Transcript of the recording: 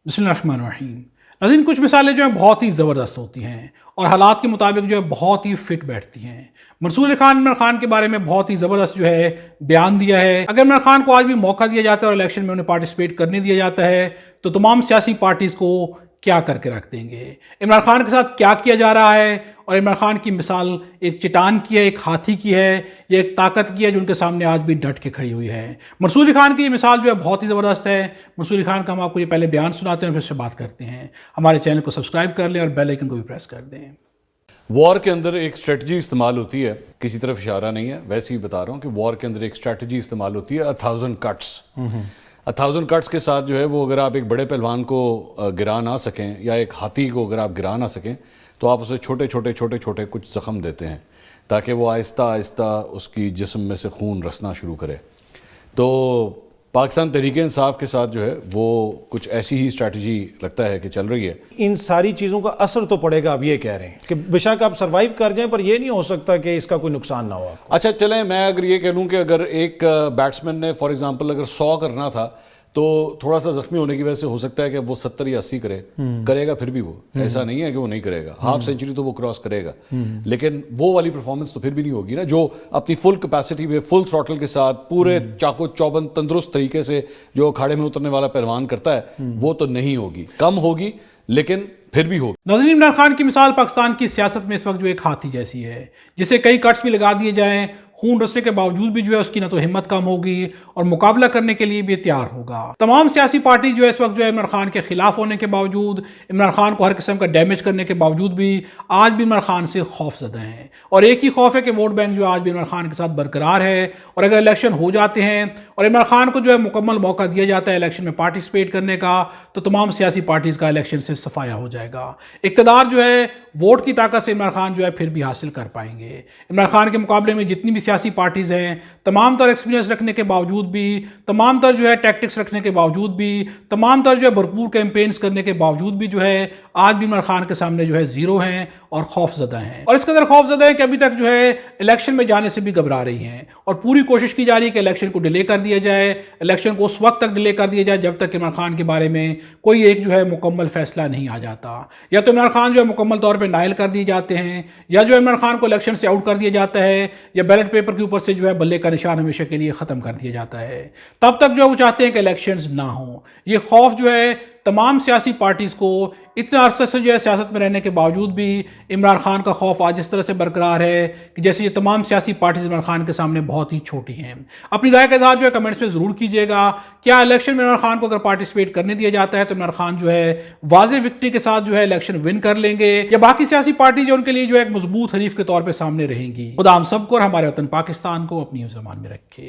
बिस्मिल्लाहिर्रहमानिर्रहीम। नाज़रीन, कुछ मिसालें जो हैं बहुत ही ज़बरदस्त होती हैं और हालात के मुताबिक जो है बहुत ही फिट बैठती हैं। मंसूर अली खान इमरान खान के बारे में बहुत ही ज़बरदस्त जो है बयान दिया है। अगर इमरान खान को आज भी मौका दिया जाता है और इलेक्शन में उन्हें पार्टिसिपेट करने दिया जाता है तो तमाम सियासी पार्टीज़ को क्या करके रख देंगे, इमरान खान के साथ क्या किया जा रहा है। और इमरान खान की मिसाल एक चट्टान की है, एक हाथी की है, या एक ताकत की है जो उनके सामने आज भी डट के खड़ी हुई है। मंसूर अली खान की ये मिसाल जो है बहुत ही ज़बरदस्त है। मंसूर अली खान का हम आपको ये पहले बयान सुनाते हैं, फिर से बात करते हैं। हमारे चैनल को सब्सक्राइब कर लें और बेल आइकन को भी प्रेस कर दें। वॉर के अंदर एक स्ट्रेटजी इस्तेमाल होती है, किसी तरफ इशारा नहीं है, वैसे ही बता रहा हूँ कि वॉर के अंदर एक स्ट्रेटजी इस्तेमाल होती है 1000 कट्स। 1000 कट्स के साथ जो है वो अगर आप एक बड़े पहलवान को गिरा ना सकें या एक हाथी को अगर आप गिरा ना सकें तो आप उसे छोटे छोटे कुछ ज़ख़म देते हैं ताकि वो आहिस्ता आहिस्ता उसकी जिस्म में से खून रसना शुरू करे। तो पाकिस्तान तहरीक इंसाफ के साथ जो है वो कुछ ऐसी ही स्ट्रैटेजी लगता है कि चल रही है। इन सारी चीज़ों का असर तो पड़ेगा, आप ये कह रहे हैं कि बेशक आप सर्वाइव कर जाएं पर ये नहीं हो सकता कि इसका कोई नुकसान ना हो आपको। अच्छा चलें, मैं अगर ये कह लूँ कि अगर एक बैट्समैन ने फॉर एग्जांपल अगर 100 करना था तो थोड़ा सा जख्मी होने की वजह से हो सकता है कि वो 70 या 80 करेगा, फिर भी वो ऐसा नहीं है कि वो नहीं करेगा, हाफ सेंचुरी तो वो क्रॉस करेगा, लेकिन वो वाली परफॉर्मेंस तो फिर भी नहीं होगी ना जो अपनी फुल कैपेसिटी में फुल थ्रॉटल के साथ पूरे चाको चौबंद तंदुरुस्त तरीके से जो अखाड़े में उतरने वाला पहलवान करता है वो तो नहीं होगी, कम होगी लेकिन फिर भी होगी। नाज़रीन, इमरान खान की मिसाल पाकिस्तान की सियासत में इस वक्त जो एक हाथी जैसी है जिसे कई कट्स भी लगा दिए जाएं, खून रसने के बावजूद भी जो है उसकी ना तो हिम्मत कम होगी और मुकाबला करने के लिए भी तैयार होगा। तमाम सियासी पार्टी जो है इस वक्त जो है इमरान खान के खिलाफ होने के बावजूद, इमरान खान को हर किस्म का डैमेज करने के बावजूद भी आज भी इमरान खान से खौफजदा हैं। और एक ही खौफ है कि वोट बैंक जो आज भी इमरान खान के साथ बरकरार है। और अगर इलेक्शन हो जाते हैं और इमरान खान को जो है मुकम्मल मौका दिया जाता है इलेक्शन में पार्टिसिपेट करने का तो तमाम सियासी पार्टीज़ का इलेक्शन से सफाया हो जाएगा। इक़्तिदार जो है वोट की ताकत से इमरान खान जो है फिर भी हासिल कर पाएंगे। इमरान खान के मुकाबले में जितनी भी सियासी पार्टीज़ हैं तमाम तर एक्सपीरियंस रखने के बावजूद भी, तमाम तर जो है टैक्टिक्स रखने के बावजूद भी, तमाम तर जो है भरपूर कैंपेन्स करने के बावजूद भी जो है आज भी इमरान खान के सामने जो है ज़ीरो हैं और खौफजदा हैं। और इस कदर खौफजदा है कि अभी तक जो है इलेक्शन में जाने से भी घबरा रही हैं और पूरी कोशिश की जा रही है कि इलेक्शन को डिले कर दिया जाए, इलेक्शन को उस वक्त तक डिले कर दिया जाए जब तक इमरान खान के बारे में कोई एक जो है मुकम्मल फैसला नहीं आ जाता। या तो इमरान खान जो है मुकम्मल तौर पर नाइल कर दिए जाते हैं या जो इमरान खान को इलेक्शन से आउट कर दिया जाता है या बैलेट पेपर के ऊपर से जो है बल्ले का निशान हमेशा के लिए ख़त्म कर दिया जाता है। तब तक जो वो चाहते हैं कि इलेक्शंस ना हो। ये खौफ जो है तमाम सियासी पार्टीज़ को इतना अरसे से जो है सियासत में रहने के बावजूद भी इमरान खान का खौफ आज इस तरह से बरकरार है कि जैसे ये तमाम सियासी पार्टीज़ इमरान खान के सामने बहुत ही छोटी हैं। अपनी राय का इज़हार जो है कमेंट्स में ज़रूर कीजिएगा। क्या इलेक्शन में इमरान खान को अगर पार्टिसिपेट करने दिया जाता है तो इमरान खान जो है वाज़ेह विक्ट्री के साथ जो है इलेक्शन विन कर लेंगे या बाकी सियासी पार्टी जो उनके लिए जो है एक मजबूत हरीफ के तौर पर सामने रहेंगी। खुदा हम सबको और हमारे वतन पाकिस्तान को अपनी ज़बान में रखे।